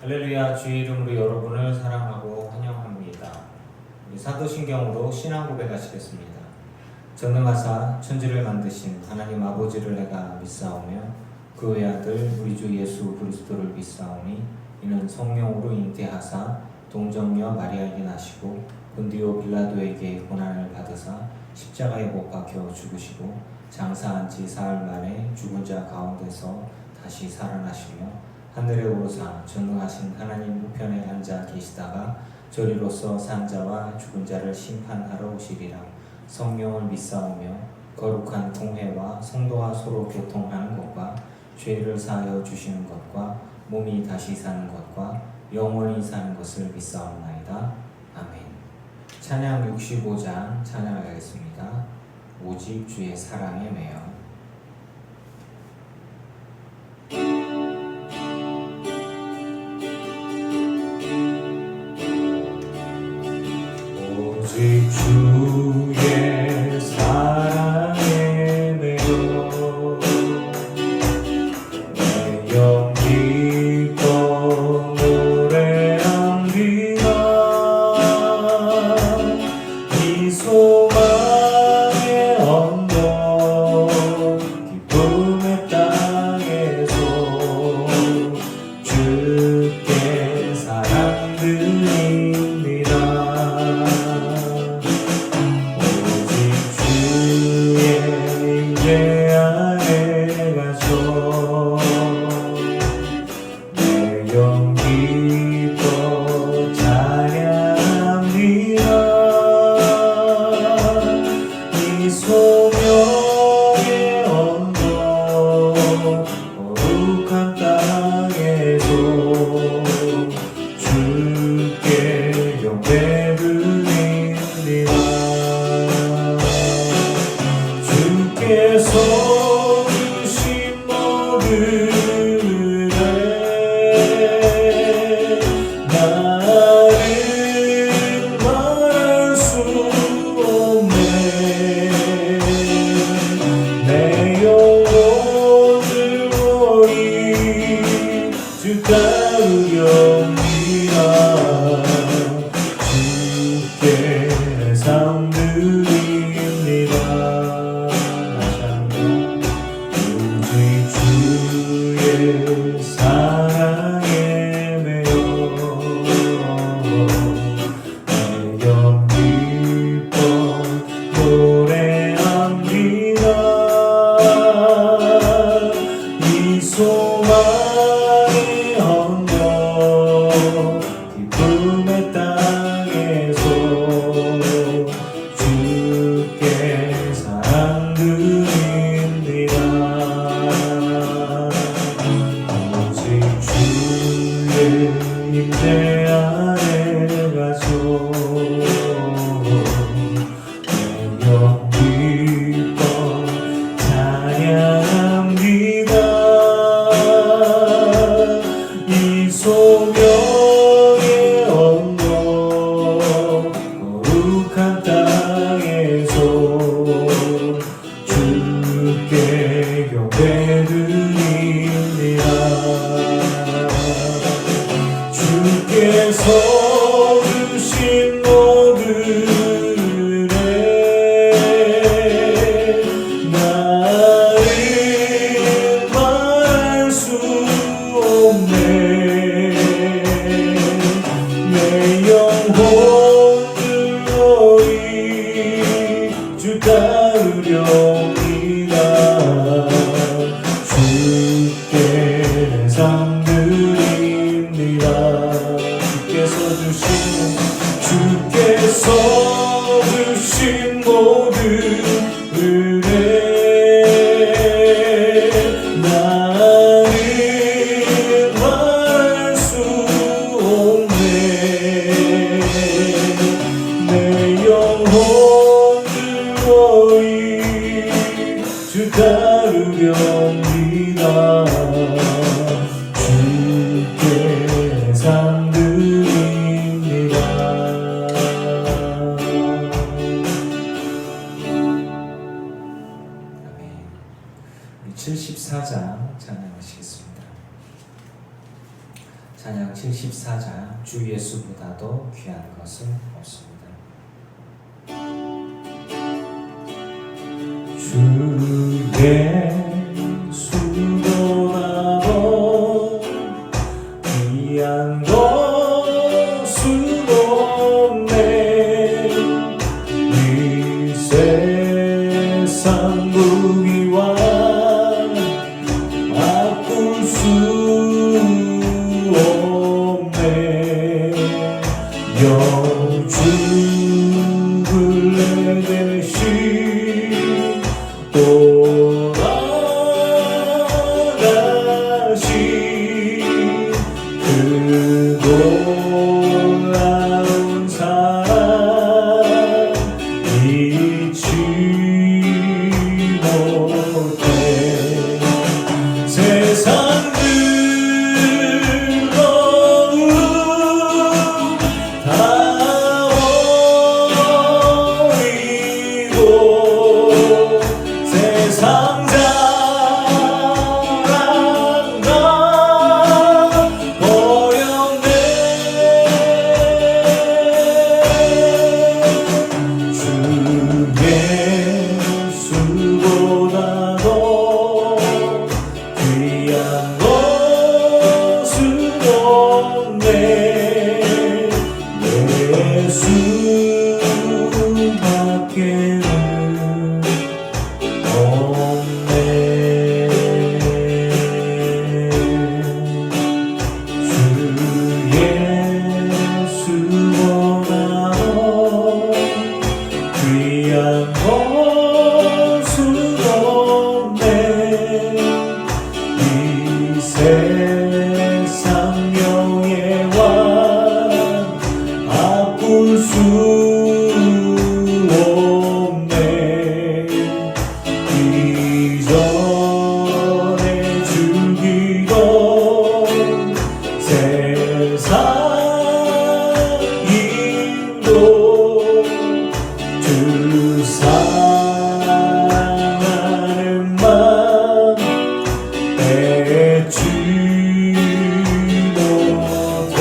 할렐루야. 주의 이름으로 여러분을 사랑하고 환영합니다. 사도신경으로 신앙 고백하시겠습니다. 전능하사 천지를 만드신 하나님 아버지를 내가 믿사오며 그 외아들 우리 주 예수 그리스도를 믿사오니 이는 성령으로 잉태하사 동정녀 마리아에게 나시고 본디오 빌라도에게 고난을 받으사 십자가에 못 박혀 죽으시고 장사한 지 사흘 만에 죽은 자 가운데서 다시 살아나시며 하늘에 오르사 전능하신 하나님 우편에 앉아 계시다가 저리로서 산 자와 죽은 자를 심판하러 오시리라. 성령을 믿사오며 거룩한 공회와 성도와 서로 교통하는 것과 죄를 사하여 주시는 것과 몸이 다시 사는 것과 영원히 사는 것을 믿사옵나이다. 아멘. 찬양 65장 찬양하겠습니다. 오직 주의 사랑에 매여. 오직 주의 사랑에 매여 내 영 기뻐 노래합니다. 이 소망의 언덕 기쁨의 땅에서 주께 사랑드립니다. 내 안에 가서 내 영 기뻐 찬양합니다. 이 소명의 언덕 거룩한 땅에서 주께 경배드립니다. 주께서 주신 모든 에 나는 말할 수 없네. 내 영혼 즐거이 주 따르렵니다. 주께 삶 드립니다. 주의 사랑에 매여 내 영 기뻐 노래합니다. 이 소망의 언덕 기쁨의 땅에서 주께 사랑드립니다. 내 안에 가서 내 영 기뻐 찬양합니다. 이 소명의 언덕 거룩한 땅에서 주께 경배드립니다. 주께서 주신 모든 에 나는 말할 수 없네. 내 영혼 즐거이 주 따르렵니다. 주께 삶 드립니다. 주께서 주신 모든 은혜 나는 말할 수 없네. 내 영혼 즐거이 주 따르렵니다. 주께 삶 드립니다. 아멘. 74장 찬양하시겠습니다. 찬양 74장 주 예수보다도 귀한 것은 없습니다. 주 예수보다도 귀한 것은 없네. 이 세상 무기와 바꿀 수 없네. 영주를 내 대신 돌아가신 그 놀라운 사랑 잊지 못해. 세상 즐거움 다 버리고 세상 자랑 다 버렸네. 주 예수보다도 귀한 것은 없네. 예수밖에는 없네. 주 예수보다도 귀한 것은 없네. 이 세상 명예와 바꿀 수 없네. 이전에 주기도 세상 힘도 주 사랑하는 맘 빼지 못해.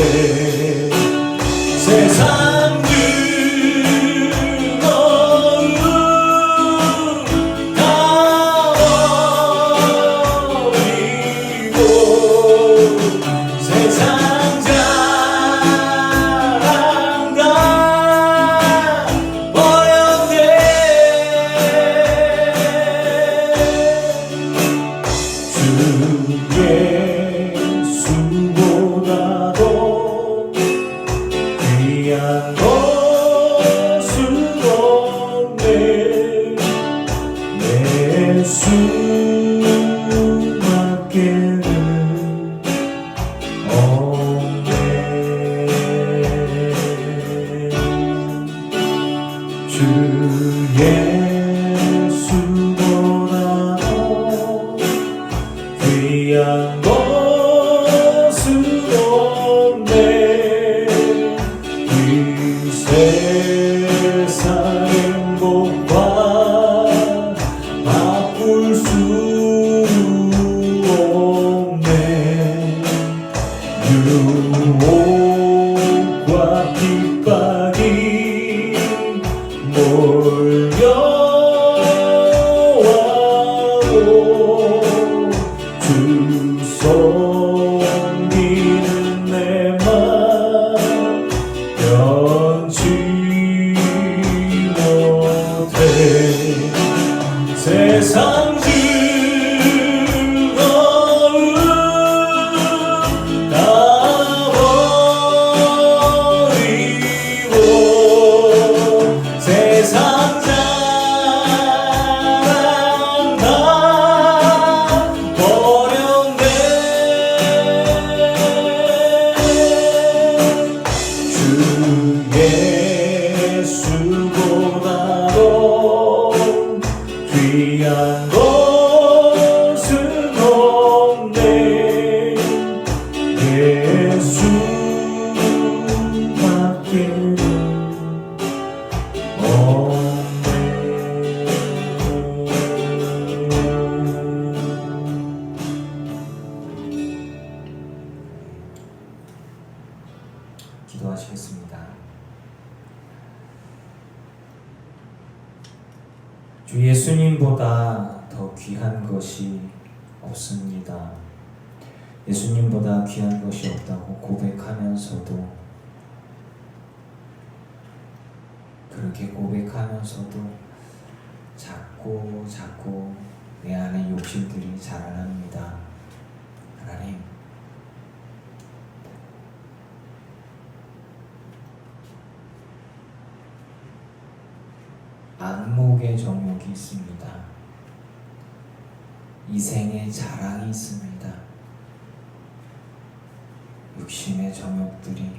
세상 즐거움 다 버리고 세상 자랑 다 버렸네. 주 예수보다도 귀한 것은 없네. 예수밖에는 없네. 주 예수보다도 귀한 것은 없네. 이 세상 행복과 바꿀 수 없네. 유혹과 핍박이 몰려와도 주 섬기는 내 맘 변치 못해. 세상 즐거움 다 버리고 세상 자랑 다 버렸네. 기도하시겠습니다. 주 예수님보다 더 귀한 것이 없습니다. 예수님보다 귀한 것이 없다고 고백하면서도, 그렇게 고백하면서도 자꾸 내 안에 욕심들이 자라납니다. 하나님, 안목의 정욕이 있습니다. 이생의 자랑이 있습니다. 욕심의 정욕들이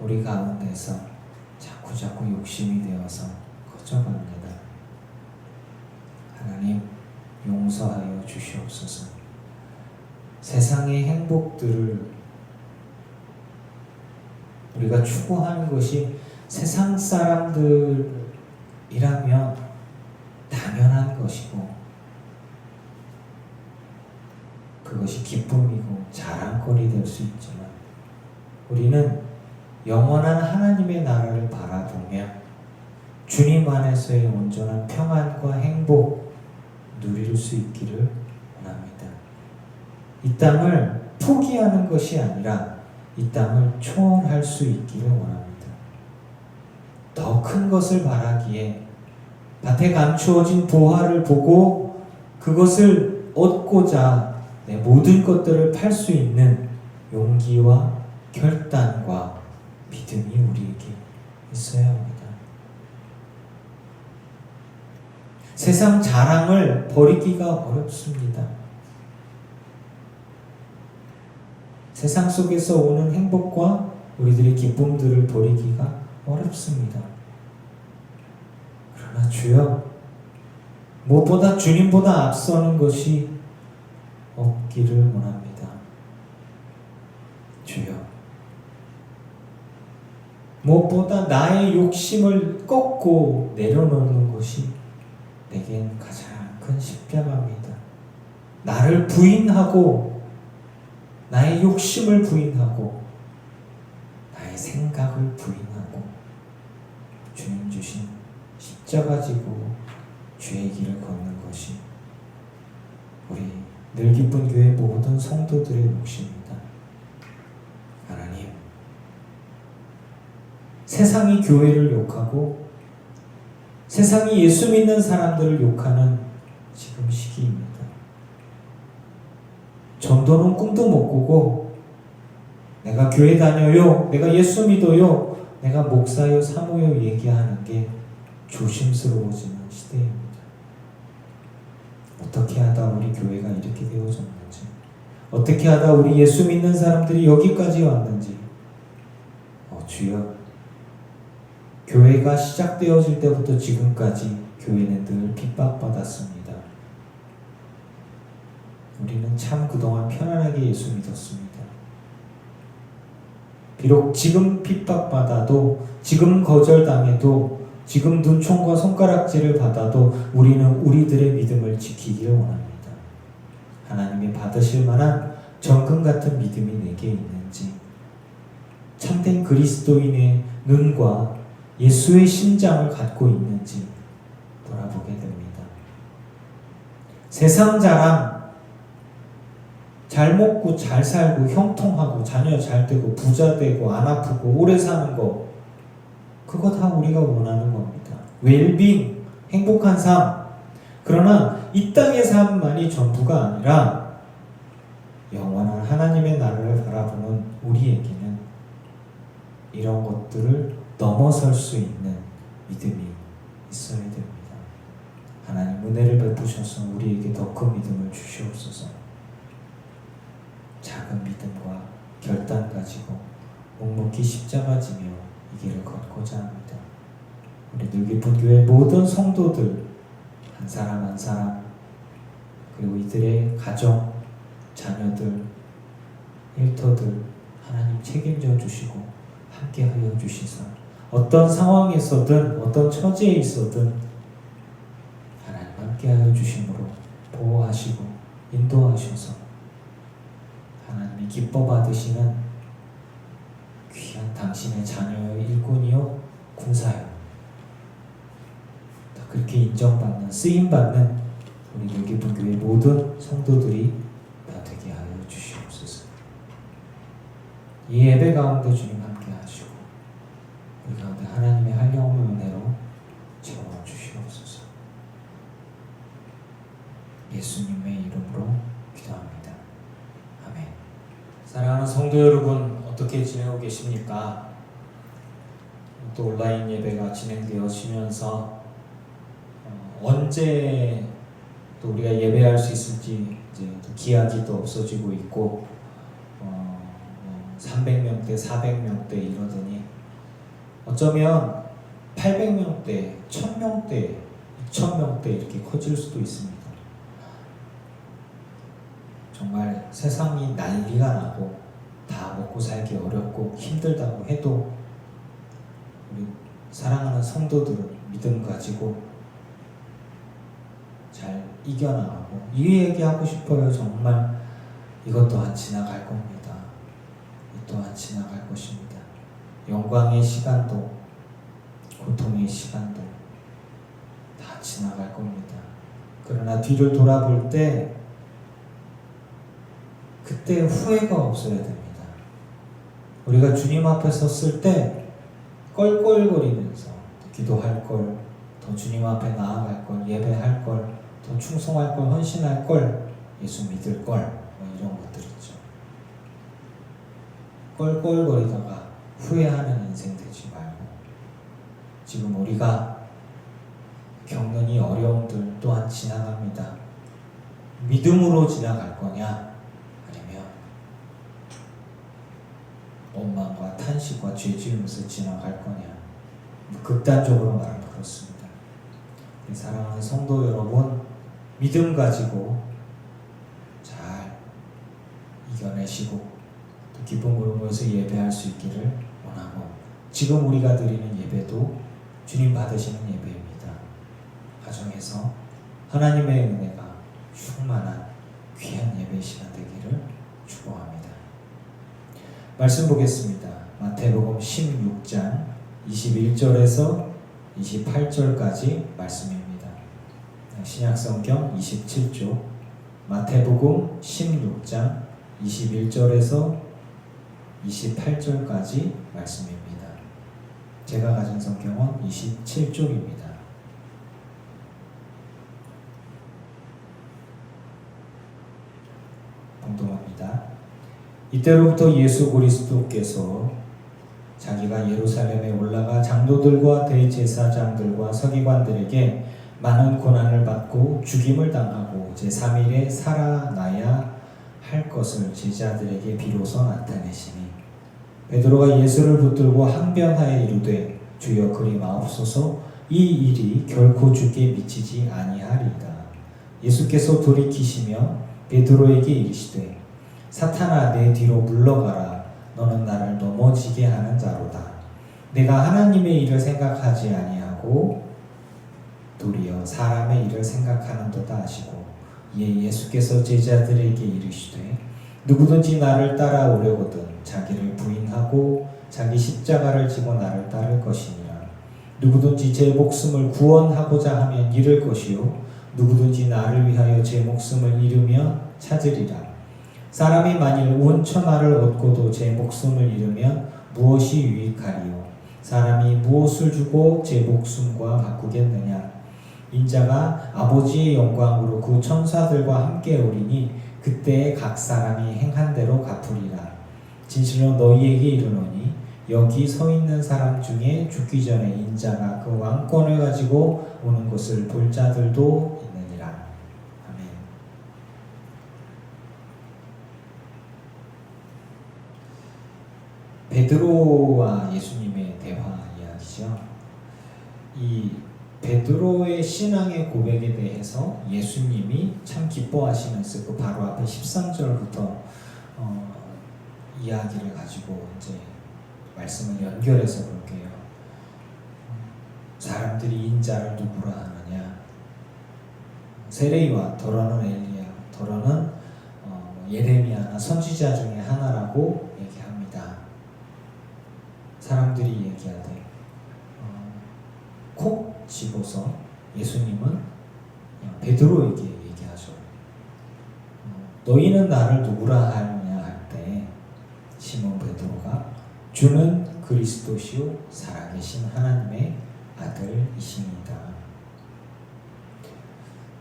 우리 가운데서 자꾸 욕심이 되어서 커져갑니다. 하나님, 용서하여 주시옵소서. 세상의 행복들을 우리가 추구하는 것이 세상 사람들이라면 당연한 것이고, 그것이 기쁨이고 자랑거리 될 수 있지만, 우리는 영원한 하나님의 나라를 바라보며 주님 안에서의 온전한 평안과 행복 누릴 수 있기를 원합니다. 이 땅을 포기하는 것이 아니라 이 땅을 초월할 수 있기를 원합니다. 더 큰 것을 바라기에 밭에 감추어진 보화를 보고 그것을 얻고자 내 모든 것들을 팔 수 있는 용기와 결단과 믿음이 우리에게 있어야 합니다. 세상 자랑을 버리기가 어렵습니다. 세상 속에서 오는 행복과 우리들의 기쁨들을 버리기가 어렵습니다. 그러나 주여, 무엇보다 주님보다 앞서는 것이 없기를 원합니다. 주여, 무엇보다 나의 욕심을 꺾고 내려놓는 것이 내겐 가장 큰 십자가입니다. 나를 부인하고, 나의 욕심을 부인하고, 나의 생각을 부인하고 주님 주신 십자가 지고 주의 길을 걷는 것이 우리 늘 기쁜 교회 모든 성도들의 몫입니다. 하나님, 세상이 교회를 욕하고 세상이 예수 믿는 사람들을 욕하는 지금 시기입니다. 전도는 꿈도 못 꾸고, 내가 교회 다녀요, 내가 예수 믿어요, 내가 목사요, 사모요 얘기하는 게 조심스러워지는 시대입니다. 어떻게 하다 우리 교회가 이렇게 되어졌는지, 어떻게 하다 우리 예수 믿는 사람들이 여기까지 왔는지, 주여, 교회가 시작되어질 때부터 지금까지 교회는 늘 핍박받았습니다. 우리는 참 그동안 편안하게 예수 믿었습니다. 비록 지금 핍박받아도, 지금 거절당해도, 지금 눈총과 손가락질을 받아도 우리는 우리들의 믿음을 지키기를 원합니다. 하나님이 받으실 만한 정금 같은 믿음이 내게 있는지, 참된 그리스도인의 눈과 예수의 심장을 갖고 있는지 돌아보게 됩니다. 세상 자랑, 잘 먹고 잘 살고 형통하고 자녀 잘 되고 부자 되고 안 아프고 오래 사는 거, 그거 다 우리가 원하는 겁니다. 웰빙, 행복한 삶. 그러나 이 땅의 삶만이 전부가 아니라 영원한 하나님의 나라를 바라보는 우리에게는 이런 것들을 넘어설 수 있는 믿음이 있어야 됩니다. 하나님, 은혜를 베푸셔서 우리에게 더 큰 믿음을 주시옵소서. 작은 믿음과 결단 가지고 묵묵히 십자가 지며 이 길을 걷고자 합니다. 우리 늘 깊은 교회 모든 성도들 한 사람 한 사람, 그리고 이들의 가정, 자녀들, 일터들 하나님 책임져 주시고 함께하여 주시사 어떤 상황에서든 어떤 처지에 있어든 하나님 함께하여 주심으로 보호하시고 인도하셔서 하나님이 기뻐 받으시는 귀한 당신의 자녀요, 일꾼이요, 군사요. 그렇게 인정받는, 쓰임받는 우리 놀기분교회 모든 성도들이 다 되게 하여 주시옵소서. 이 예배 가운데 주님 함께 하시고 우리 가운데 하나님의 한영의 은혜로 채워주시옵소서. 예수님의 이름으로 기도합니다. 아멘. 사랑하는 성도 여러분, 어떻게 지내고 계십니까? 또 온라인 예배가 진행되어지면서 언제 또 우리가 예배할 수 있을지 이제 또 기약이 또 없어지고 있고 300명대, 400명대 이러더니 어쩌면 800명대, 1000명대, 2000명대 이렇게 커질 수도 있습니다. 정말 세상이 난리가 나고 다 먹고 살기 어렵고 힘들다고 해도 우리 사랑하는 성도들은 믿음 가지고 잘 이겨나가고 이 얘기하고 싶어요. 정말 이것 또한 지나갈 겁니다. 이 또한 지나갈 것입니다. 영광의 시간도 고통의 시간도 다 지나갈 겁니다. 그러나 뒤를 돌아볼 때 그때 후회가 없어야 됩니다. 우리가 주님 앞에 섰을 때 껄껄거리면서 기도할 걸, 더 주님 앞에 나아갈 걸, 예배할 걸, 더 충성할 걸, 헌신할 걸, 예수 믿을 걸, 이런 것들 있죠. 껄껄거리다가 후회하는 인생 되지 말고 지금 우리가 겪는 이 어려움들 또한 지나갑니다. 믿음으로 지나갈 거냐 아니면 원망과 탄식과 죄 지으면서 지나갈 거냐. 극단적으로 말하면 그렇습니다. 사랑하는 성도 여러분, 믿음 가지고 잘 이겨내시고 또 기쁨으로 모여서 예배할 수 있기를 원하고, 지금 우리가 드리는 예배도 주님 받으시는 예배입니다. 가정에서 하나님의 은혜가 충만한 귀한 예배 시간 되기를 축복합니다. 말씀 보겠습니다. 마태복음 16장 21절에서 28절까지 말씀입니다. 신약성경 27조 마태복음 16장 21절에서 28절까지 말씀입니다. 제가 가진 성경은 27쪽입니다. 봉독합니다. 이때로부터 예수 그리스도께서 자기가 예루살렘에 올라가 장로들과 대제사장들과 서기관들에게 많은 고난을 받고 죽임을 당하고 제3일에 살아나야 할 것을 제자들에게 비로소 나타내시니, 베드로가 예수를 붙들고 항변하여 이르되 주여 그리 마옵소서, 이 일이 결코 주께 미치지 아니하리이다. 예수께서 돌이키시며 베드로에게 이르시되 사탄아 내 뒤로 물러가라. 너는 나를 넘어지게 하는 자로다. 내가 하나님의 일을 생각하지 아니하고 도리어 사람의 일을 생각하는도다 하시고, 이에 예수께서 제자들에게 이르시되 누구든지 나를 따라오려거든 자기를 부인하고 자기 십자가를 지고 나를 따를 것이니라. 누구든지 제 목숨을 구원하고자 하면 잃을 것이요 누구든지 나를 위하여 제 목숨을 잃으면 찾으리라. 사람이 만일 온 천하를 얻고도 제 목숨을 잃으면 무엇이 유익하리요? 사람이 무엇을 주고 제 목숨과 바꾸겠느냐? 인자가 아버지의 영광으로 그 천사들과 함께 오리니 그때에 각 사람이 행한 대로 갚으리라. 진실로 너희에게 이르노니 여기 서 있는 사람 중에 죽기 전에 인자가 그 왕권을 가지고 오는 것을 볼 자들도 있느니라. 아멘. 베드로와 예수님의 대화 이야기죠. 이 베드로의 신앙의 고백에 대해서 예수님이 참 기뻐하시면서 그 바로 앞에 13절부터 이야기를 가지고 이제 말씀을 연결해서 볼게요. 사람들이 인자를 누구라 하느냐? 세례요한, 더러는 엘리야, 더러는 예레미야나 선지자 중에 하나라고 얘기합니다. 사람들이 얘기하되 콕 집어서 예수님은 베드로에게 얘기하죠. 너희는 나를 누구라 하느냐 할 때 시몬 베드로가 주는 그리스도시요 살아계신 하나님의 아들이십니다.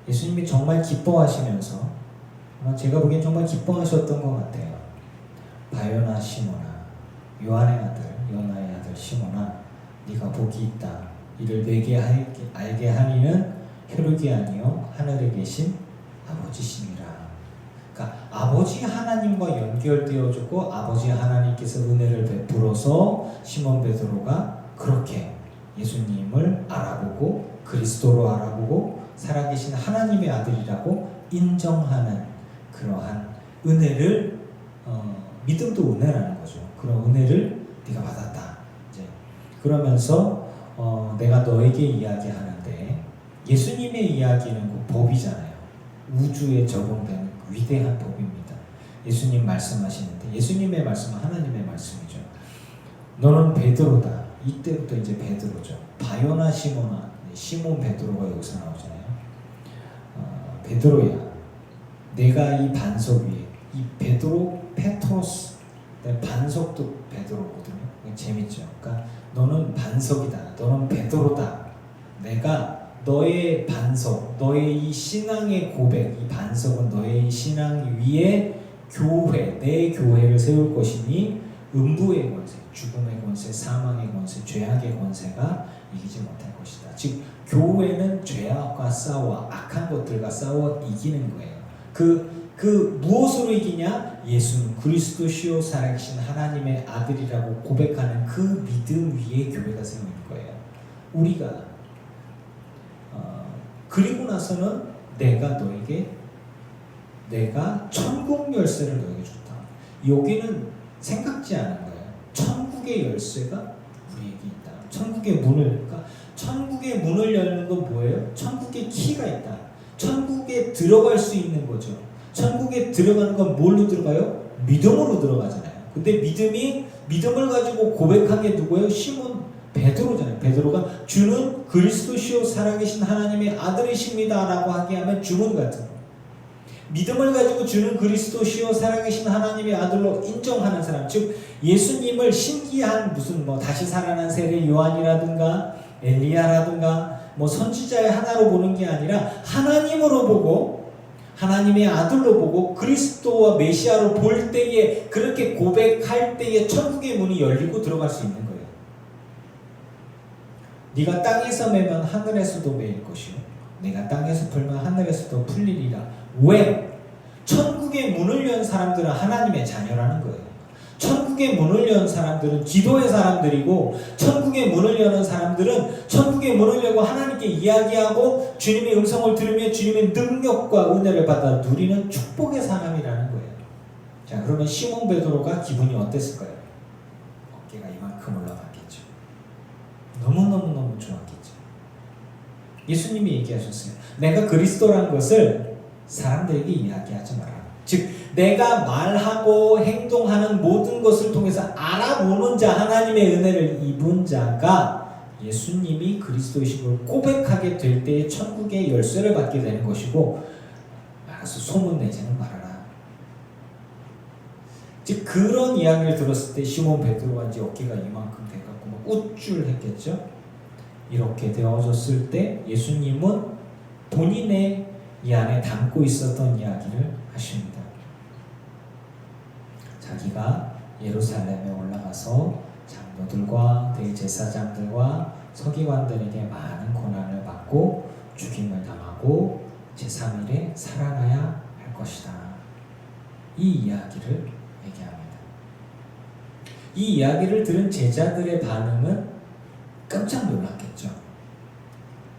예수님이 정말 기뻐하시면서 제가 보기엔 정말 기뻐하셨던 것 같아요. 바요나 시몬아, 요한의 아들, 요나의 아들 시몬아, 네가 복이 있다. 이를 내게 알게 하니는 혈육이 아니요 하늘에 계신 아버지시니라. 그러니까 아버지 하나님과 연결되어주고 아버지 하나님께서 은혜를 베풀어서 시몬 베드로가 그렇게 예수님을 알아보고 그리스도로 알아보고 살아계신 하나님의 아들이라고 인정하는 그러한 은혜를 믿음도 은혜라는 거죠. 그런 은혜를 네가 받았다. 이제 그러면서 내가 너에게 이야기하는데 예수님의 이야기는 그 법이잖아요. 우주에 적용되는 위대한 법입니다. 예수님 말씀하시는데 예수님의 말씀은 하나님의 말씀이죠. 너는 베드로다. 이때부터 이제 베드로죠. 바요나 시몬아, 시몬 베드로가 여기서 나오잖아요. 베드로야, 내가 이 반석 위에 이 베드로 페트로스 반석도 베드로거든요. 재밌죠. 그러니까 너는 반석이다. 너는 베드로다. 내가 너의 반석, 너의 이 신앙의 고백, 이 반석은 너의 신앙 위에 교회, 내 교회를 세울 것이니 음부의 권세, 죽음의 권세, 사망의 권세, 죄악의 권세가 이기지 못할 것이다. 즉 교회는 죄악과 싸워 악한 것들과 싸워 이기는 거예요. 그 무엇으로 이기냐? 예수는 그리스도시요 살아계신 하나님의 아들이라고 고백하는 그 믿음 위에 교회가 세우는 거예요. 우리가 그리고 나서는 내가 천국 열쇠를 너에게 줬다. 여기는 생각지 않은 거예요. 천국의 열쇠가 우리에게 있다. 천국의 문을 열는 건 뭐예요? 천국의 키가 있다. 천국에 들어갈 수 있는 거죠. 천국에 들어가는 건 뭘로 들어가요? 믿음으로 들어가잖아요. 근데 믿음을 가지고 고백한 게 누구예요? 시몬 베드로잖아요. 베드로가 주는 그리스도시요 살아계신 하나님의 아들이십니다 라고 하게 하면 주문 같은 거. 믿음을 가지고 주는 그리스도시요 살아계신 하나님의 아들로 인정하는 사람, 즉 예수님을 신기한 무슨 다시 살아난 세례 요한이라든가 엘리야라든가 선지자의 하나로 보는 게 아니라 하나님으로 보고 하나님의 아들로 보고 그리스도와 메시아로 볼 때에 그렇게 고백할 때에 천국의 문이 열리고 들어갈 수 있는 거예요. 네가 땅에서 매면 하늘에서도 매일 것이요 네가 땅에서 풀면 하늘에서도 풀리리라. 왜? 천국의 문을 연 사람들은 하나님의 자녀라는 거예요. 천국의 문을 연 사람들은 기도의 사람들이고 천국의 문을 여는 사람들은 천국의 문을 열고 하나님께 이야기하고 주님의 음성을 들으며 주님의 능력과 은혜를 받아 누리는 축복의 사람이라는 거예요. 자, 그러면 시몬 베드로가 기분이 어땠을까요? 어깨가 이만큼 올라갔겠죠. 너무너무 좋았겠죠. 예수님이 얘기하셨어요. 내가 그리스도란 것을 사람들에게 이야기하지 마라. 즉 내가 말하고 행동하는 모든 것을 통해서 알아보는 자, 하나님의 은혜를 입은 자가 예수님이 그리스도이신 걸 고백하게 될 때에 천국의 열쇠를 받게 되는 것이고, 알아서 소문내지는 말아라. 즉 그런 이야기를 들었을 때 시몬 베드로가 이제 어깨가 이만큼 돼갖고 막 우쭐했겠죠. 이렇게 되어졌을 때 예수님은 본인의 이 안에 담고 있었던 이야기를 하십니다. 자기가 예루살렘에 올라가서 장로들과 대제사장들과 서기관들에게 많은 고난을 받고 죽임을 당하고 제3일에 살아나야 할 것이다. 이 이야기를 얘기합니다. 이 이야기를 들은 제자들의 반응은 깜짝 놀랐겠죠.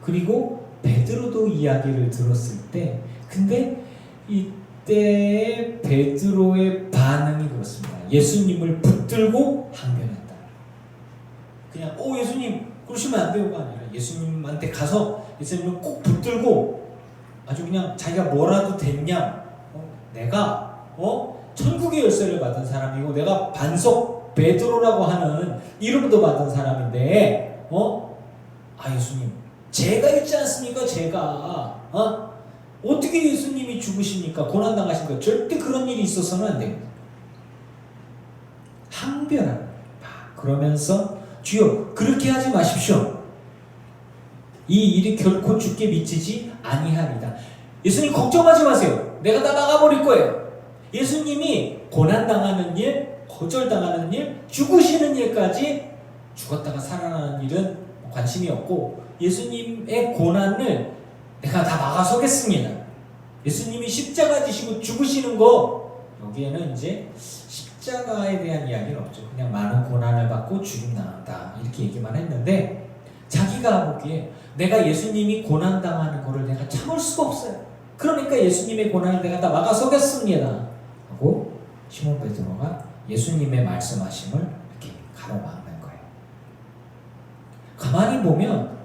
그리고 베드로도 이야기를 들었을 때, 근데 이때 베드로의 반응이 그렇습니다. 예수님을 붙들고 항변했다. 그냥 예수님 그러시면 안 돼요가 아니라 예수님한테 가서 예수님을 꼭 붙들고 아주 그냥 자기가 뭐라도 됐냐, 내가 천국의 열쇠를 받은 사람이고 내가 반석 베드로라고 하는 이름도 받은 사람인데 예수님 제가 있지 않습니까? 제가 어떻게 예수님이 죽으십니까? 고난당하십니까? 절대 그런 일이 있어서는 안 됩니다. 항변하는 그러면서 주여 그렇게 하지 마십시오. 이 일이 결코 죽게 미치지 아니하리다. 예수님 걱정하지 마세요. 내가 다 막아버릴 거예요. 예수님이 고난당하는 일, 거절당하는 일, 죽으시는 일까지 죽었다가 살아나는 일은 관심이 없고 예수님의 고난을 내가 다 막아서겠습니다. 예수님이 십자가 지시고 죽으시는 거 여기에는 이제 십자가에 대한 이야기는 없죠. 그냥 많은 고난을 받고 죽임 당한다 이렇게 얘기만 했는데 자기가 보기에 내가 예수님이 고난당하는 거를 내가 참을 수가 없어요. 그러니까 예수님의 고난을 내가 다 막아서겠습니다 하고 시몬 베드로가 예수님의 말씀하심을 이렇게 가로막는 거예요. 가만히 보면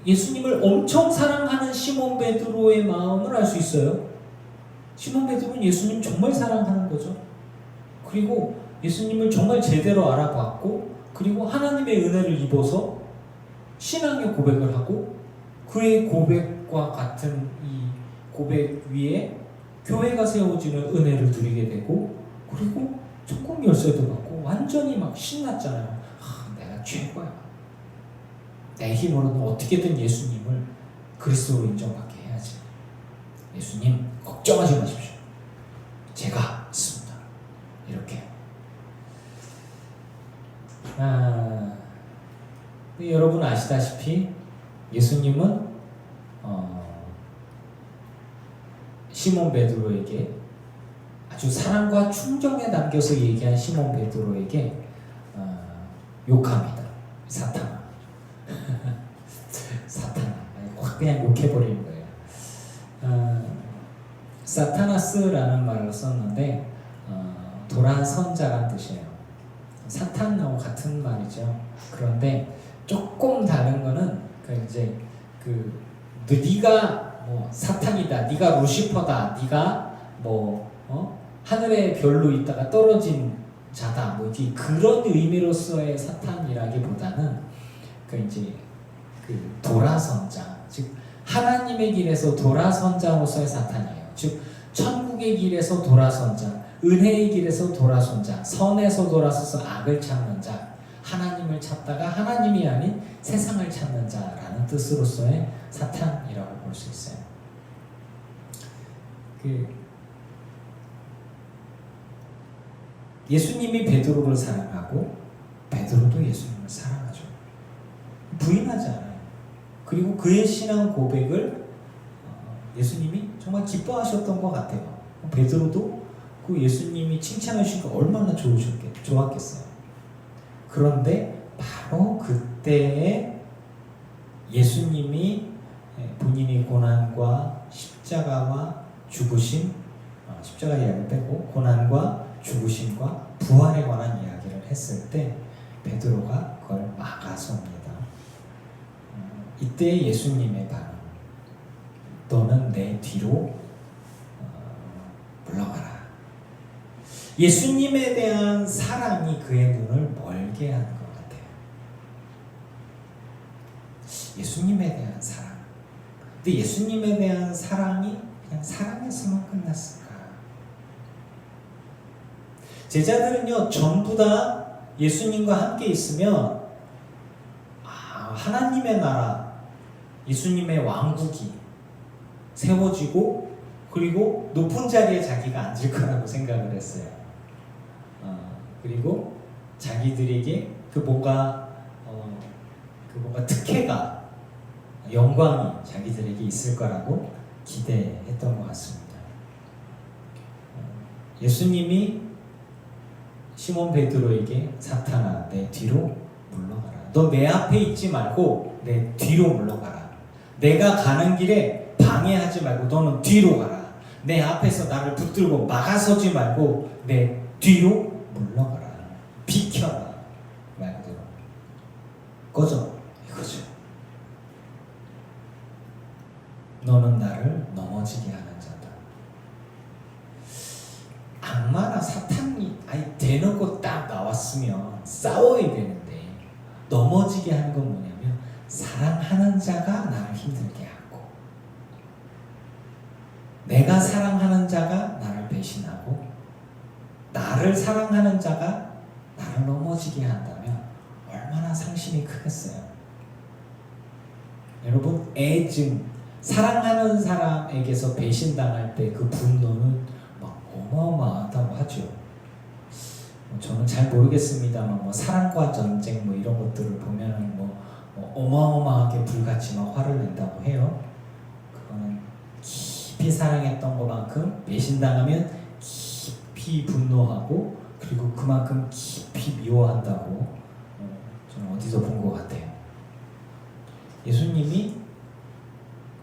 예수님을 엄청 사랑하는 시몬 베드로의 마음을 알 수 있어요. 시몬 베드로는 예수님 정말 사랑하는 거죠. 그리고 예수님을 정말 제대로 알아봤고 그리고 하나님의 은혜를 입어서 신앙의 고백을 하고 그의 고백과 같은 이 고백 위에 교회가 세워지는 은혜를 누리게 되고 그리고 천국 열쇠도 받고 완전히 막 신났잖아요. 내가 최고야. 내 힘으로는 어떻게든 예수님을 그리스도로 인정받게 해야지. 예수님 걱정하지 마십시오. 제가 있습니다. 이렇게. 여러분 아시다시피 예수님은 시몬 베드로에게 아주 사랑과 충정에 담겨서 얘기한 시몬 베드로에게 욕합니다. 사탄아. 사탄아. 확 그냥 욕해버리는 거예요. 사타나스라는 말을 썼는데 도란선자란 뜻이에요. 사탄하고 같은 말이죠. 그런데 조금 다른 거는 네가 뭐 사탄이다, 네가 루시퍼다, 네가 뭐 하늘의 별로 있다가 떨어진 자다, 뭐 이렇게 그런 의미로서의 사탄이라기보다는 도라선자, 즉 하나님의 길에서 도라선자로서의 사탄이에요. 즉 천국의 길에서 도라선자, 은혜의 길에서 도라선자, 선에서 돌아서서 악을 찾는 자, 하나님을 찾다가 하나님이 아닌 세상을 찾는 자라는 뜻으로서의 사탄이라고 볼 수 있어요. 예수님이 베드로를 사랑하고 베드로도 예수님을 사랑하죠. 부인하지 않아요. 그리고 그의 신앙 고백을 예수님이 정말 기뻐하셨던 것 같아요. 베드로도 그 예수님이 칭찬해 주시니까 얼마나 좋았겠어요. 그런데 바로 그때에 예수님이 본인의 고난과 십자가와 죽으심, 십자가 이야기를 빼고 고난과 죽으심과 부활에 관한 이야기를 했을 때 베드로가 그걸 막아섭니다. 이때 예수님의 반응, 너는 내 뒤로 물러가라. 예수님에 대한 사랑이 그의 눈을 멀게 하는 것 같아요. 예수님에 대한 사랑. 근데 예수님에 대한 사랑이 그냥 사랑에서만 끝났을까? 제자들은요, 전부 다 예수님과 함께 있으면 하나님의 나라, 예수님의 왕국이 세워지고 그리고 높은 자리에 자기가 앉을 거라고 생각을 했어요. 그리고 자기들에게 뭔가 특혜가, 영광이 자기들에게 있을 거라고 기대했던 것 같습니다. 예수님이 시몬 베드로에게 사탄아 내 뒤로 물러가라. 너 내 앞에 있지 말고 내 뒤로 물러가라. 내가 가는 길에 방해하지 말고 너는 뒤로 가라. 내 앞에서 나를 붙들고 막아서지 말고 내 뒤로 물러가라. 비켜라. 말 그대로 꺼져 이거죠. 너는 나를 넘어지게 하는 자다. 악마나 사탄이 대놓고 싸워야 되는데 넘어지게 하는 건 뭐냐면 사랑하는 자가 나를 힘들게 하고 내가 사랑하는 자가 나를 배신하고 나를 사랑하는 자가 나를 넘어지게 한다면 얼마나 상심이 크겠어요. 여러분, 애증, 사랑하는 사람에게서 배신당할 때 그 분노는 막 어마어마하다고 하죠. 저는 잘 모르겠습니다만 뭐 사랑과 전쟁 뭐 이런 것들을 보면은 뭐 어마어마하게 불같이 막 화를 낸다고 해요. 그거는 깊이 사랑했던 것만큼 배신당하면 깊이 분노하고 그리고 그만큼 깊이 미워한다고 저는 어디서 본 것 같아요. 예수님이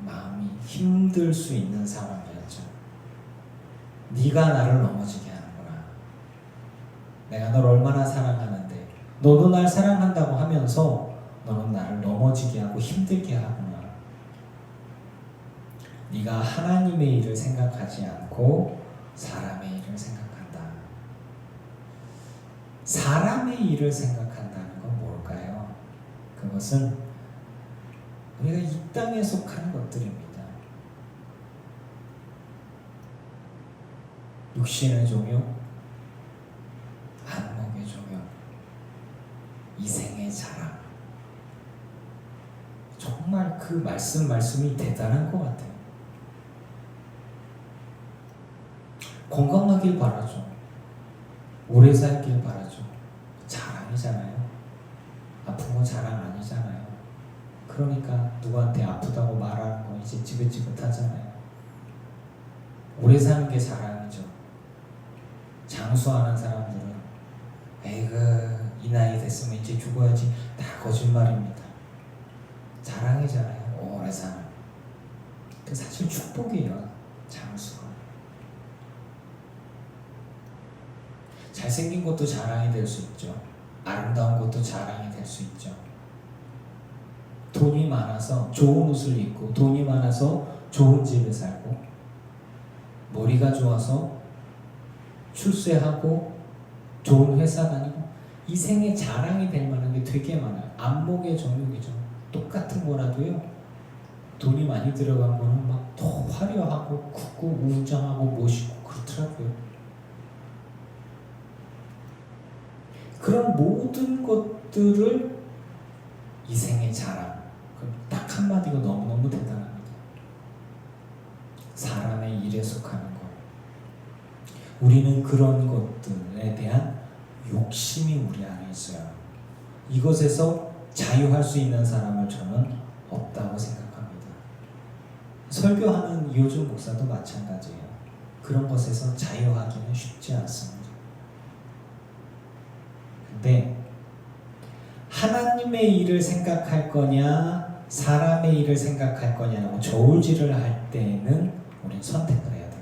마음이 힘들 수 있는 상황이었죠. 네가 나를 넘어지게 하는구나. 내가 널 얼마나 사랑하는데 너도 날 사랑한다고 하면서 너는 나를 넘어지게 하고 힘들게 하구나. 네가 하나님의 일을 생각하지 않고 사람의 일을 생각한다. 사람의 일을 생각한다는 건 뭘까요? 그것은 우리가 이 땅에 속한 것들입니다. 육신의 종욕, 안목의 종욕, 이생의 자랑. 정말 그 말씀이 대단한 것 같아요. 건강하길 바라죠. 오래 살길 바라죠. 자랑이잖아요. 아픈 건 자랑 아니잖아요. 그러니까 누구한테 아프다고 말하는 거 이제 지긋지긋하잖아요. 오래 사는 게 자랑이죠. 장수하는 사람들은 에이그 이 나이 됐으면 이제 죽어야지 다 거짓말입니다. 자랑이잖아요. 오래 사는. 그 사실 축복이에요. 장수가. 잘생긴 것도 자랑이 될 수 있죠. 아름다운 것도 자랑이 될 수 있죠. 돈이 많아서 좋은 옷을 입고 돈이 많아서 좋은 집에 살고 머리가 좋아서 출세하고 좋은 회사 다니고 이 생에 자랑이 될 만한 게 되게 많아요. 안목의 정욕이죠. 똑같은 거라도요. 돈이 많이 들어간 거는 막 더 화려하고 굳고 우웅장하고 멋있고 그렇더라고요. 그런 모든 것들을 이 생의 자랑. 딱 한마디가 너무너무 대단합니다. 사람의 일에 속하는 것. 우리는 그런 것들에 대한 욕심이 우리 안에 있어요. 이것에서 자유할 수 있는 사람을 저는 없다고 생각합니다. 설교하는 이호준 목사도 마찬가지예요. 그런 것에서 자유하기는 쉽지 않습니다. 근데 하나님의 일을 생각할 거냐 사람의 일을 생각할 거냐라고 저울질을 할 때는 우리는 선택을 해야 돼요.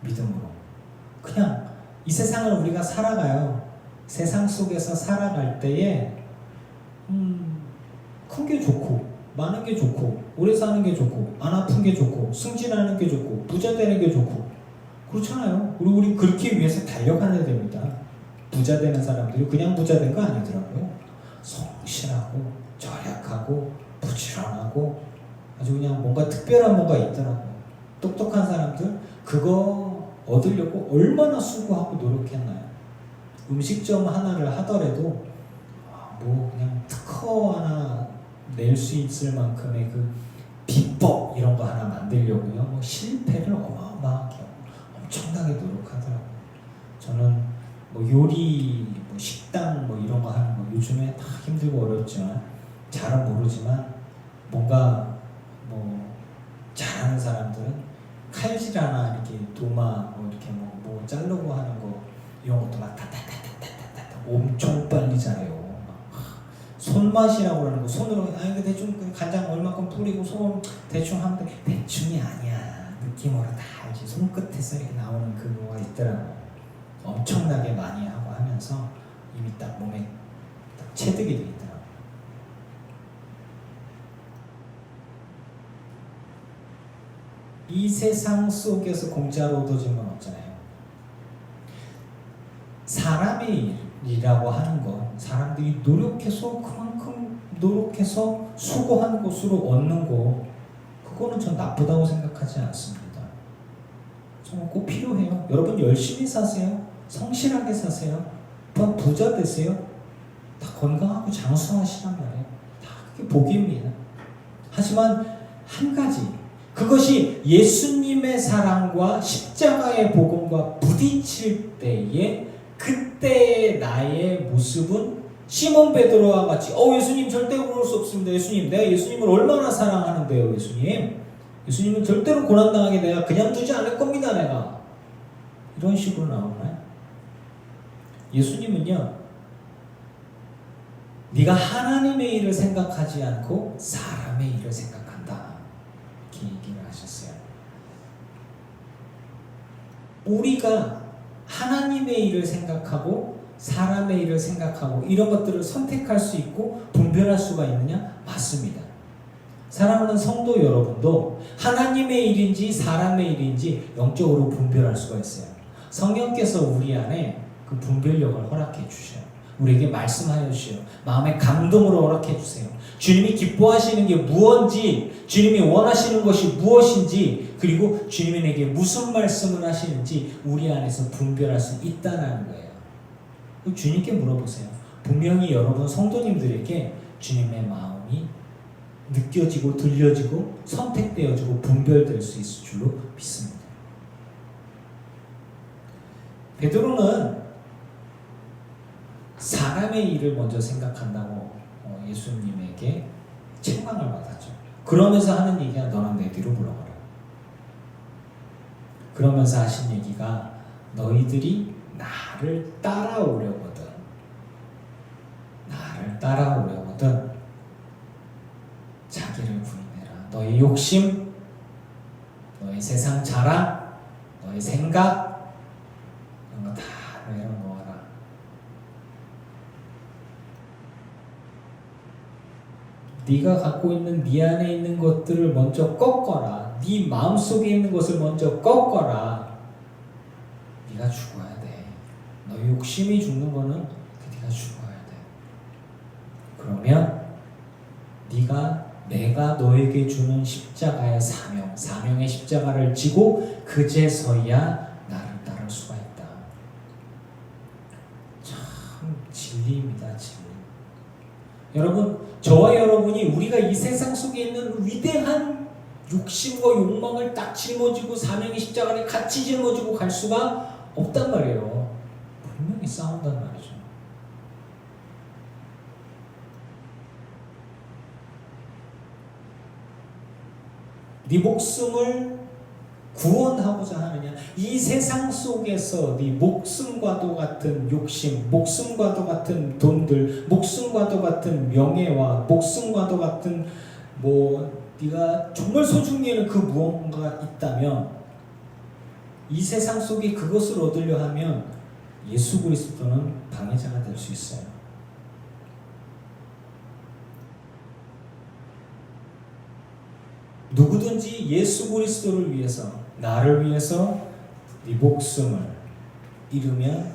믿음으로. 그냥 이 세상을 우리가 살아가요. 세상 속에서 살아갈 때에 큰 게 좋고 많은 게 좋고 오래 사는 게 좋고 안 아픈 게 좋고 승진하는 게 좋고 부자 되는 게 좋고 그렇잖아요. 우리 그렇게 위해서 달려가야 됩니다. 부자 되는 사람들이 그냥 부자 된 거 아니더라고요. 성실하고 절약하고 부지런하고 아주 그냥 뭔가 특별한 뭐가 있더라고요. 똑똑한 사람들 그거 얻으려고 얼마나 수고하고 노력했나요? 음식점 하나를 하더라도 뭐 그냥 특허 하나 낼 수 있을 만큼의 그 비법 이런 거 하나 만들려고요. 뭐 실패를 어마어마하게 엄청나게 노력하더라고요. 저는 뭐 요리, 뭐 식당 뭐 이런 거 하는 거 요즘에 다 힘들고 어렵지만 잘은 모르지만 뭔가 뭐 잘하는 사람들은 칼질 하나 이렇게 도마 뭐 이렇게 뭐 자르고 하는 거 이런 것도 막 타타타타타타타 엄청 빨리 잘해요. 손맛이라고 그러는 거 손으로 이거 대충 간장 얼마큼 뿌리고 소금 대충 하면 돼. 대충이 아니야. 느낌으로 다 알지. 손끝에서 이렇게 나오는 그거가 있더라고. 엄청나게 많이 하고 하면서 이미 딱 몸에 딱 체득이 돼 있더라고. 이 세상 속에서 공짜로 얻어진 건 없잖아요. 사람의 일, 분별이라고 하는 건 사람들이 노력해서 그만큼 노력해서 수고한 것으로 얻는 거, 그거는 전 나쁘다고 생각하지 않습니다. 정말 꼭 필요해요. 여러분 열심히 사세요. 성실하게 사세요. 또한 부자 되세요. 다 건강하고 장수하시란 말이에요. 다 그게 복입니다. 하지만 한 가지, 그것이 예수님의 사랑과 십자가의 복음과 부딪힐 때에 그때의 나의 모습은 시몬 베드로와 같이 예수님 절대 그럴 수 없습니다. 예수님, 내가 예수님을 얼마나 사랑하는데요. 예수님은 절대로 고난당하게 내가 그냥 두지 않을 겁니다. 내가 이런 식으로 나오나요? 예수님은요, 네가 하나님의 일을 생각하지 않고 사람의 일을 생각한다, 이렇게 얘기를 하셨어요. 우리가 하나님의 일을 생각하고 사람의 일을 생각하고 이런 것들을 선택할 수 있고 분별할 수가 있느냐? 맞습니다. 사랑하는 성도 여러분도 하나님의 일인지 사람의 일인지 영적으로 분별할 수가 있어요. 성령께서 우리 안에 그 분별력을 허락해 주셔요. 우리에게 말씀하여 주셔요. 마음의 감동으로 허락해 주세요. 주님이 기뻐하시는 게 무엇인지, 주님이 원하시는 것이 무엇인지, 그리고 주님이 내게 무슨 말씀을 하시는지 우리 안에서 분별할 수 있다는 거예요. 주님께 물어보세요. 분명히 여러분 성도님들에게 주님의 마음이 느껴지고 들려지고 선택되어지고 분별될 수 있을 줄로 믿습니다. 베드로는 사람의 일을 먼저 생각한다고 예수님에게 책망을 받았죠. 그러면서 하는 얘기가 너는 내 뒤로 물러가라. 그러면서 하신 얘기가 너희들이 나를 따라오려거든 자기를 부인해라. 너의 욕심, 너의 세상 자랑, 너의 생각, 이런 거 다 내려놓아라. 네가 갖고 있는 네 안에 있는 것들을 먼저 꺾어라. 네 마음속에 있는 것을 먼저 꺾어라. 네가 죽어야 돼. 너의 욕심이 죽는 거는 네가 죽어야 돼. 그러면 내가 너에게 주는 십자가의 사명의 십자가를 지고 그제서야 나를 따를 수가 있다. 참 진리입니다, 진리. 여러분, 저와 여러분이 우리가 이 세상 속에 있는 위대한 욕심과 욕망을 딱 짊어지고 사명의 십자가를 같이 짊어지고 갈 수가 없단 말이에요. 분명히 싸운단 말이죠. 네 목숨을 구원하고자 하느냐? 이 세상 속에서 네 목숨과도 같은 욕심, 목숨과도 같은 돈들, 목숨과도 같은 명예와 목숨과도 같은 네가 정말 소중히 여기는 그 무언가가 있다면 이 세상 속에 그것을 얻으려 하면 예수 그리스도는 방해자가 될 수 있어요. 누구든지 예수 그리스도를 위해서, 나를 위해서 네 목숨을 잃으면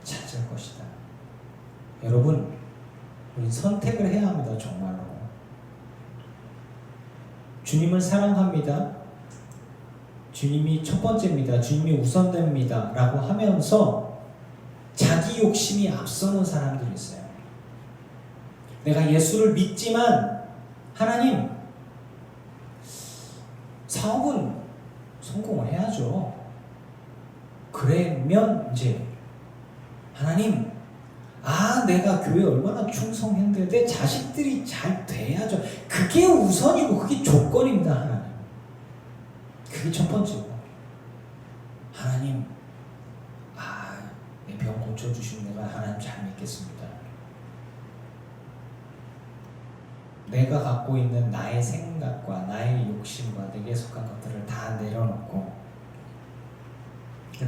찾을 것이다. 여러분, 우리 선택을 해야 합니다. 정말로. 주님을 사랑합니다. 주님이 첫 번째입니다. 주님이 우선됩니다. 라고 하면서 자기 욕심이 앞서는 사람들이 있어요. 내가 예수를 믿지만 하나님, 사업은 성공을 해야죠. 그러면 이제 하나님, 내가 교회 얼마나 충성했는데 내 자식들이 잘 돼야죠. 그게 우선이고 그게 조건입니다. 하나님, 그게 첫 번째고, 하나님, 내 병 고쳐주시면 내가 하나님 잘 믿겠습니다. 내가 갖고 있는 나의 생각과 나의 욕심과 내게 속한 것들을 다 내려놓고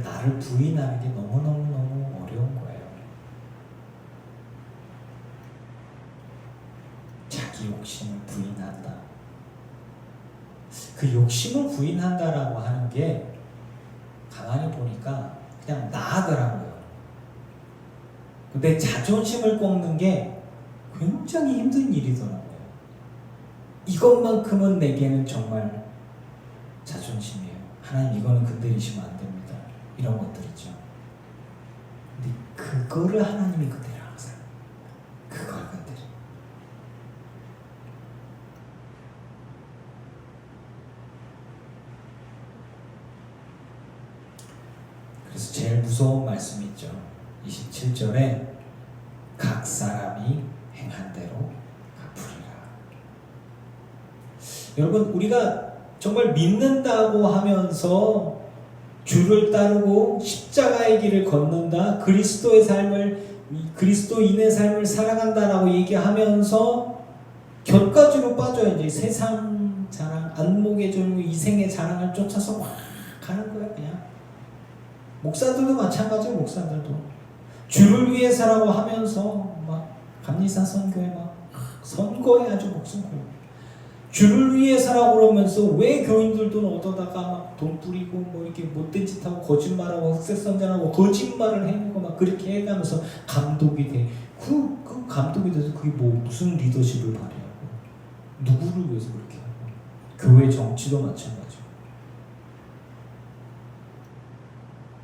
나를 부인하는 게 너무너무 어려운 거예요. 자기 욕심을 부인한다. 그 욕심을 부인한다라고 하는 게 가만히 보니까 그냥 나더라고요. 내 자존심을 꺾는 게 굉장히 힘든 일이더라고요. 이것만큼은 내게는 정말 자존심이에요. 하나님 이거는 건드리시면 안 됩니다. 이런 것들 있죠. 근데 그거를 하나님이 건드려 항상. 그걸 건드려. 그래서 제일 무서운 말씀이 있죠. 27절에 각 사람이 행한 대로 갚으리라. 여러분 우리가 정말 믿는다고 하면서 주를 따르고 십자가의 길을 걷는다, 그리스도의 삶을, 그리스도인의 삶을 살아간다라고 얘기하면서 곁가지로 빠져요. 이제 세상 자랑, 안목의 존무, 이생의 자랑을 쫓아서 막 가는 거야 그냥. 목사들도 마찬가지예요. 목사들도 주를 위해서라고 하면서 막 감리산 선교에 막 선거에 아주 목숨 걸고, 주를 위해서라고 그러면서 왜 교인들 돈 얻어다가 막 돈 뿌리고 뭐 이렇게 못된 짓 하고 거짓말하고 흑색선전하고 거짓말을 해내고 막 그렇게 해가면서 감독이 돼. 그 감독이 돼서 그게 뭐 무슨 리더십을 발휘하고 누구를 위해서 그렇게 하고. 교회 정치도 마찬가지고.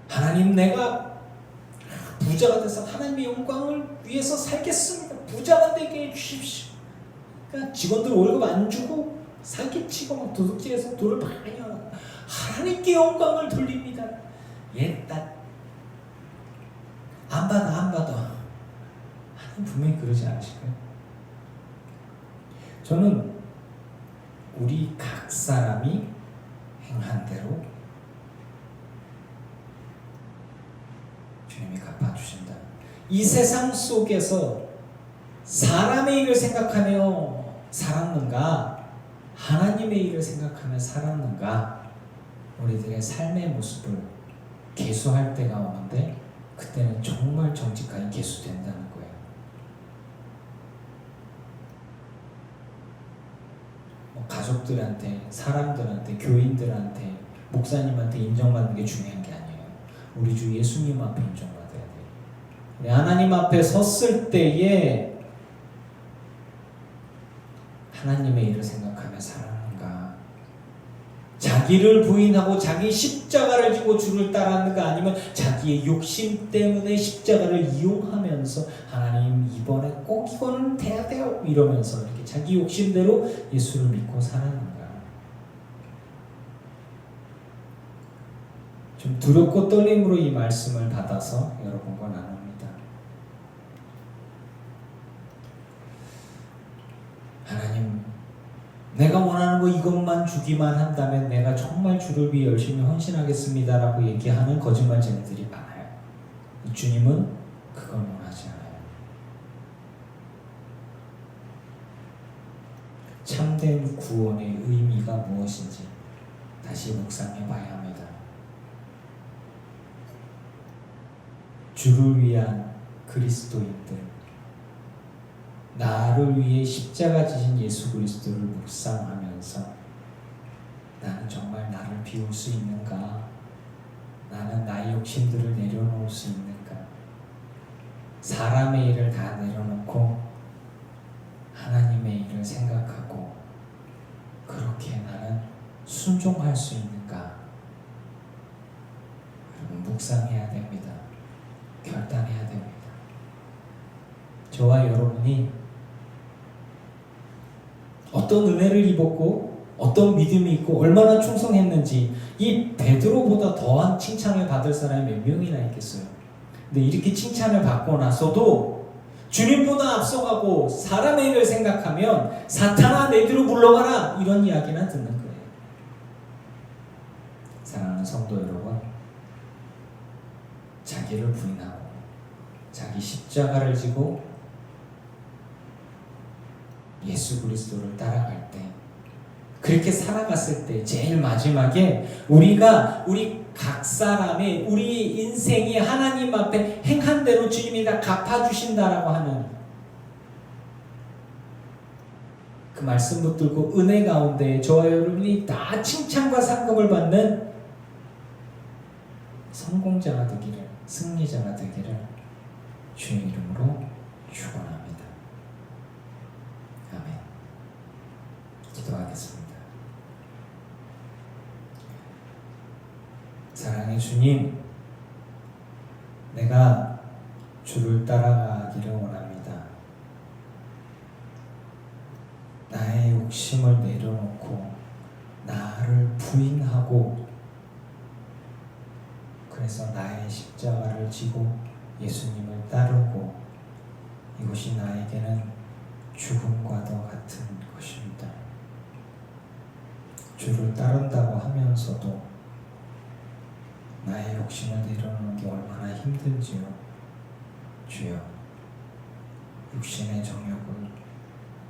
하나님 내가 부자가 돼서 하나님의 영광을 위해서 살겠습니다. 부자가 되게 해주십시오. 그러니까 직원들 월급 안 주고 사기치고 막 도둑질해서 돈을 많이 하고 하나님께 영광을 돌립니다. 딱 안 받아. 하나님 분명히 그러지 않으실까요? 저는 우리 각 사람이 행한 대로 주님이 갚아주신다. 이 세상 속에서 사람의 일을 생각하며 살았는가, 하나님의 일을 생각하며 살았는가, 우리들의 삶의 모습을 계수할 때가 오는데 그때는 정말 정직하게 계수된다는 거예요. 가족들한테, 사람들한테, 교인들한테, 목사님한테 인정받는 게 중요한 게 아니에요. 우리 주 예수님 앞에 인정받아야 돼요. 우리 하나님 앞에 섰을 때에 하나님의 일을 생각하며 살았는가, 자기를 부인하고 자기 십자가를 지고 주를 따랐는가, 아니면 자기의 욕심 때문에 십자가를 이용하면서 하나님 이번에 꼭 이거는 돼야 돼요 이러면서 이렇게 자기 욕심대로 예수를 믿고 살았는가. 좀 두렵고 떨림으로 이 말씀을 받아서 여러분과 나눕니다. 하나님, 내가 원하는 거 이것만 주기만 한다면 내가 정말 주를 위해 열심히 헌신하겠습니다 라고 얘기하는 거짓말쟁이들이 많아요. 주님은 그걸 원하지 않아요. 참된 구원의 의미가 무엇인지 다시 묵상해 봐야 합니다. 주를 위한 그리스도인들, 나를 위해 십자가 지신 예수 그리스도를 묵상하면서 나는 정말 나를 비울 수 있는가? 나는 나의 욕심들을 내려놓을 수 있는가? 사람의 일을 다 내려놓고 하나님의 일을 생각하고 그렇게 나는 순종할 수 있는가? 여러분 묵상해야 됩니다. 결단해야 됩니다. 저와 여러분이 어떤 은혜를 입었고 어떤 믿음이 있고 얼마나 충성했는지 이 베드로보다 더한 칭찬을 받을 사람이 몇 명이나 있겠어요. 근데 이렇게 칭찬을 받고 나서도 주님보다 앞서가고 사람의 일을 생각하면 사탄아 내 뒤로 물러가라 이런 이야기나 듣는 거예요. 사랑하는 성도 여러분, 자기를 부인하고 자기 십자가를 지고 예수 그리스도를 따라갈 때, 그렇게 살아갔을 때 제일 마지막에 우리가 우리 각 사람의 우리 인생이 하나님 앞에 행한 대로 주님이 다 갚아주신다라고 하는 그 말씀 붙들고 은혜 가운데 저와 여러분이 다 칭찬과 상급을 받는 성공자가 되기를, 승리자가 되기를 주의 이름으로 축원합니다. 아멘. 기도하겠습니다. 사랑의 주님, 내가 주를 따라가기를 원합니다. 나의 욕심을 내려놓고 나를 부인하고 그래서 나의 십자가를 지고 예수님을 따르고 이것이 나에게는 죽음과도 같은 것입니다. 주를 따른다고 하면서도 나의 욕심을 내려놓는 게 얼마나 힘든지요. 주여, 육신의 정욕을,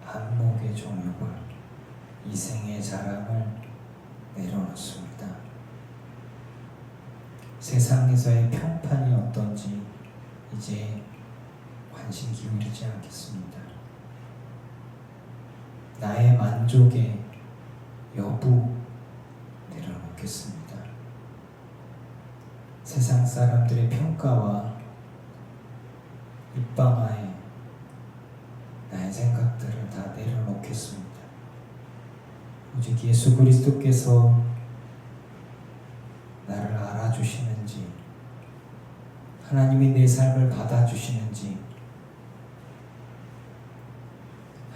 안목의 정욕을, 이생의 자랑을 내려놓습니다. 세상에서의 평판이 어떤지 이제 관심 기울이지 않겠습니다. 나의 만족의 여부 내려놓겠습니다. 세상 사람들의 평가와 입방아에 나의 생각들을 다 내려놓겠습니다. 오직 예수 그리스도께서 나를 알아주시는지, 하나님이 내 삶을 받아주시는지,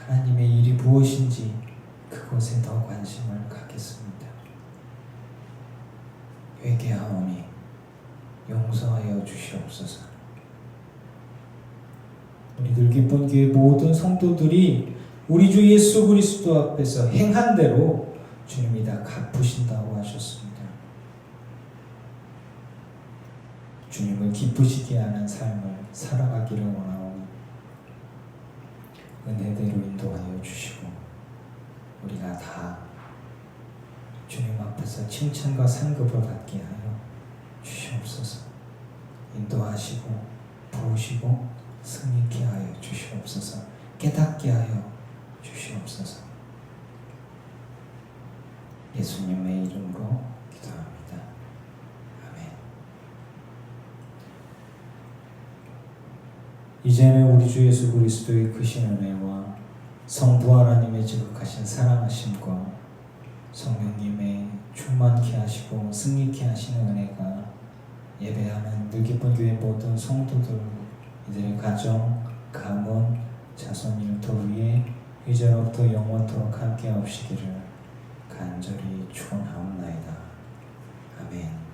하나님의 일이 무엇인지 그것에 더 관심을 갖겠습니다. 회개하오니 용서하여 주시옵소서. 우리 늘기쁜 교회 모든 성도들이 우리 주 예수 그리스도 앞에서 행한 대로 주님이 다 갚으신다고 하셨습니다. 주님을 기쁘시게 하는 삶을 살아가기를 원하오니 은혜대로 인도하여 주시고 우리가 다 주님 앞에서 칭찬과 상급을 받게 하여 주시옵소서. 인도하시고 부으시고 승리케 하여 주시옵소서. 깨닫게 하여 주시옵소서. 예수님의 이름으로 기도합니다. 아멘. 이제는 우리 주 예수 그리스도의 크신 은혜와 성부 하나님의 지극하신 사랑하심과 성령님의 충만케 하시고 승리케 하시는 은혜가 예배하는 늘기쁜 교회 모든 성도들, 이들의 가정, 가문, 자손 일터 위에 이제로부터 영원토록 함께 하시기를 간절히 축원하옵나이다. 아멘.